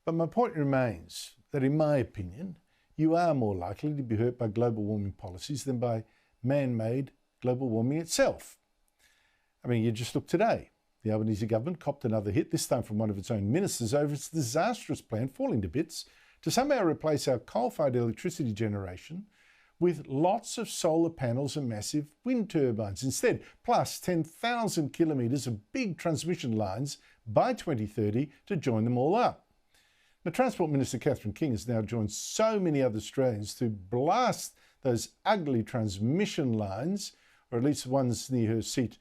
But my point remains that, in my opinion, you are more likely to be hurt by global warming policies than by man-made global warming itself. I mean, you just look today. The Albanese government copped another hit, this time from one of its own ministers, over its disastrous plan, falling to bits, to somehow replace our coal-fired electricity generation with lots of solar panels and massive wind turbines instead, plus 10,000 kilometres of big transmission lines by 2030 to join them all up. The Transport Minister Catherine King has now joined so many other Australians to blast those ugly transmission lines, or at least the ones near her seat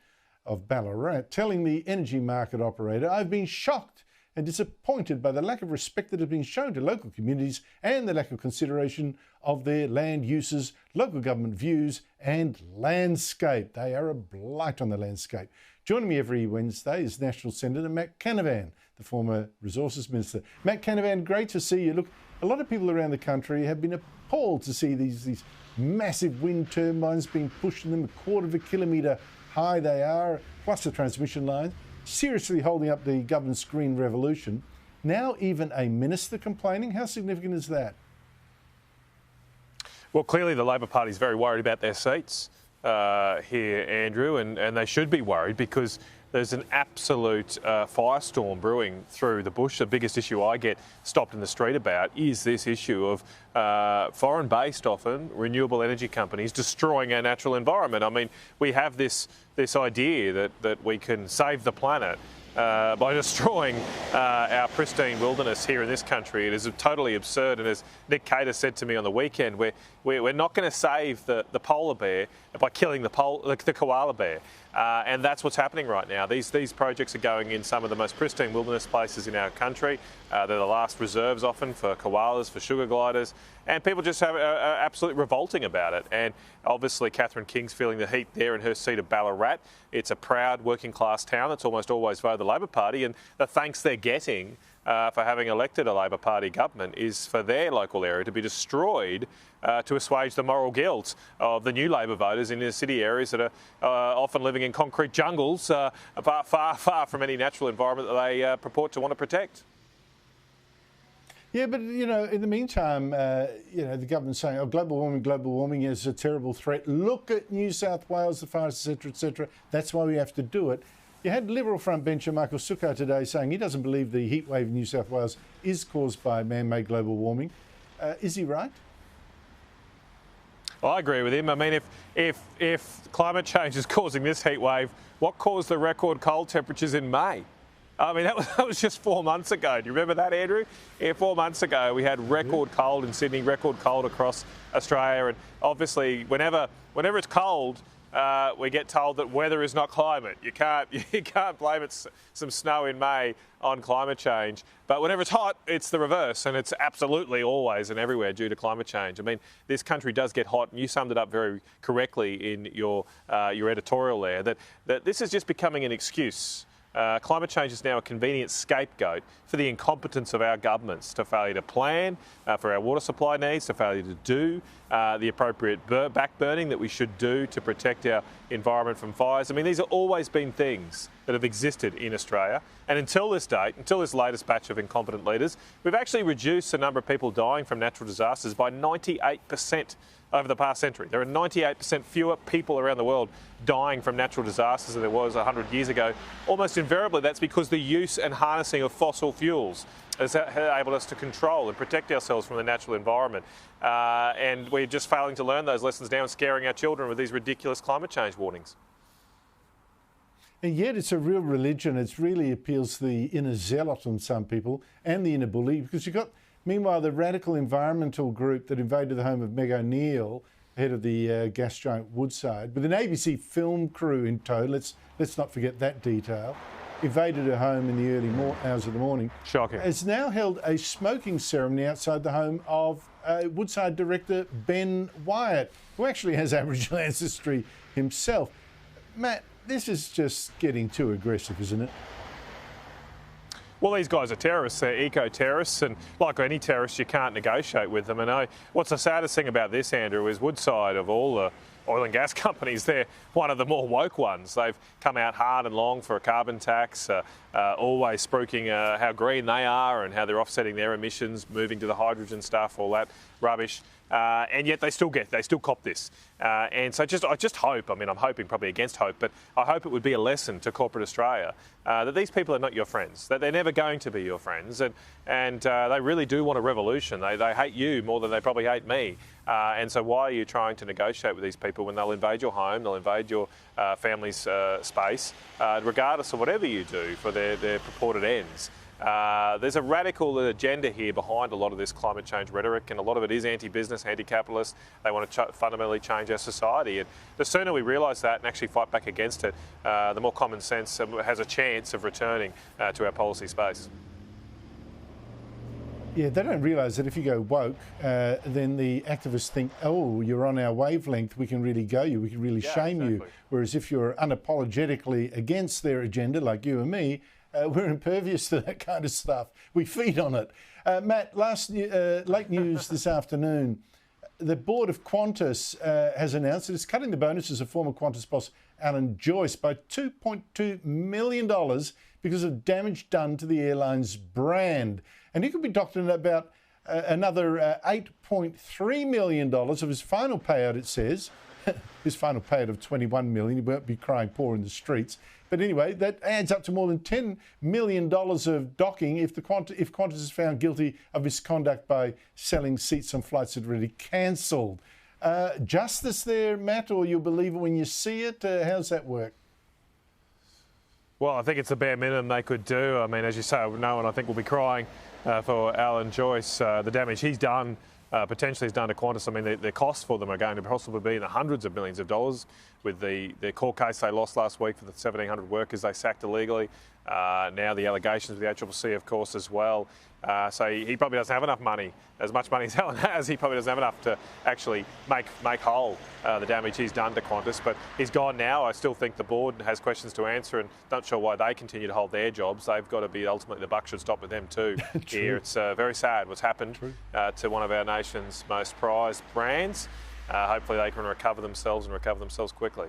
of Ballarat, telling the energy market operator, "I've been shocked and disappointed by the lack of respect that has been shown to local communities and the lack of consideration of their land uses, local government views and landscape. They are a blight on the landscape." Joining me every Wednesday is National Senator Matt Canavan, the former Resources Minister. Matt Canavan, great to see you. Look, a lot of people around the country have been appalled to see these massive wind turbines being pushed in them, a quarter of a kilometre high they are, plus the transmission line, seriously holding up the government's green revolution. Now even a minister complaining. How significant is that? Well, clearly the Labor Party is very worried about their seats here, Andrew, and they should be worried because there's an absolute firestorm brewing through the bush. The biggest issue I get stopped in the street about is this issue of foreign-based, often, renewable energy companies destroying our natural environment. I mean, we have this idea that we can save the planet by destroying our pristine wilderness here in this country. It is totally absurd, and as Nick Cater said to me on the weekend, we're not going to save the polar bear by killing the koala bear. And that's what's happening right now. These projects are going in some of the most pristine wilderness places in our country. They're the last reserves often for koalas, for sugar gliders, and people just are absolutely revolting about it. And obviously Catherine King's feeling the heat there in her seat of Ballarat. It's a proud working class town that's almost always voted the Labor Party, and the thanks they're getting for having elected a Labor Party government is for their local area to be destroyed to assuage the moral guilt of the new Labor voters in inner city areas that are often living in concrete jungles, far, far from any natural environment that they purport to want to protect. Yeah, but, you know, in the meantime, the government's saying, global warming is a terrible threat. Look at New South Wales, the fires, etc., etc. That's why we have to do it. You had Liberal frontbencher Michael Sukho today saying he doesn't believe the heat wave in New South Wales is caused by man-made global warming. Is he right? Well, I agree with him. I mean, if climate change is causing this heat wave, what caused the record cold temperatures in May? I mean, that was just 4 months ago. Do you remember that, Andrew? Yeah, 4 months ago, we had record cold in Sydney, record cold across Australia. And obviously, whenever it's cold, we get told that weather is not climate. You can't blame some snow in May on climate change. But whenever it's hot, it's the reverse, and it's absolutely always and everywhere due to climate change. I mean, this country does get hot, and you summed it up very correctly in your editorial there, that this is just becoming an excuse. Climate change is now a convenient scapegoat for the incompetence of our governments, to failure to plan for our water supply needs, to failure to do the appropriate backburning that we should do to protect our environment from fires. I mean, these have always been things that have existed in Australia. And until this date, until this latest batch of incompetent leaders, we've actually reduced the number of people dying from natural disasters by 98% over the past century. There are 98% fewer people around the world dying from natural disasters than there was 100 years ago. Almost invariably, that's because the use and harnessing of fossil fuels has enabled us to control and protect ourselves from the natural environment. And we're just failing to learn those lessons now and scaring our children with these ridiculous climate change warnings. And yet it's a real religion. It really appeals to the inner zealot in some people and the inner bully, because you've got, meanwhile, the radical environmental group that invaded the home of Meg ONeill, head of the gas giant Woodside, with an ABC film crew in tow, let's not forget that detail, invaded her home in the early hours of the morning. Shocking. Has now held a smoking ceremony outside the home of Woodside director Ben Wyatt, who actually has Aboriginal ancestry himself. Matt, this is just getting too aggressive, isn't it? Well, these guys are terrorists. They're eco-terrorists, and like any terrorist, you can't negotiate with them. And what's the saddest thing about this, Andrew, is Woodside, of all oil and gas companies, they're one of the more woke ones. They've come out hard and long for a carbon tax, always spruiking how green they are and how they're offsetting their emissions, moving to the hydrogen stuff, all that rubbish. And yet they still cop this. And so I just hope, I mean, I'm hoping probably against hope, but I hope it would be a lesson to corporate Australia that these people are not your friends, that they're never going to be your friends, and they really do want a revolution. They hate you more than they probably hate me. And so why are you trying to negotiate with these people when they'll invade your home, they'll invade your family's space, regardless of whatever you do for their purported ends? There's a radical agenda here behind a lot of this climate change rhetoric, and a lot of it is anti-business, anti-capitalist. They want to fundamentally change our society, and the sooner we realise that and actually fight back against it, the more common sense has a chance of returning to our policy space. Yeah, they don't realise that if you go woke, then the activists think, oh, you're on our wavelength, we can really go you, we can really shame you. Whereas if you're unapologetically against their agenda, like you and me, we're impervious to that kind of stuff. We feed on it. Matt, late news this afternoon. The board of Qantas has announced that it's cutting the bonuses of former Qantas boss Alan Joyce by $2.2 million because of damage done to the airline's brand. And he could be docked in about another $8.3 million of his final payout, it says. His final payout of $21 million. He won't be crying poor in the streets. But anyway, that adds up to more than $10 million of docking if Qantas is found guilty of misconduct by selling seats on flights that are already cancelled. Justice there, Matt, or you'll believe it when you see it? How's that work? Well, I think it's the bare minimum they could do. I mean, as you say, no one I think will be crying for Alan Joyce. The damage he's done potentially has done to Qantas. I mean, the costs for them are going to possibly be in the hundreds of millions of dollars with the court case they lost last week for the 1,700 workers they sacked illegally. Now the allegations with the ACCC, of course, as well. So he probably doesn't have enough money, as much money as Alan has. He probably doesn't have enough to actually make whole the damage he's done to Qantas. But he's gone now. I still think the board has questions to answer, and not sure why they continue to hold their jobs. They've got to be, ultimately, the buck should stop with them too. Here, it's very sad what's happened to one of our nation's most prized brands. Hopefully they can recover themselves and recover themselves quickly.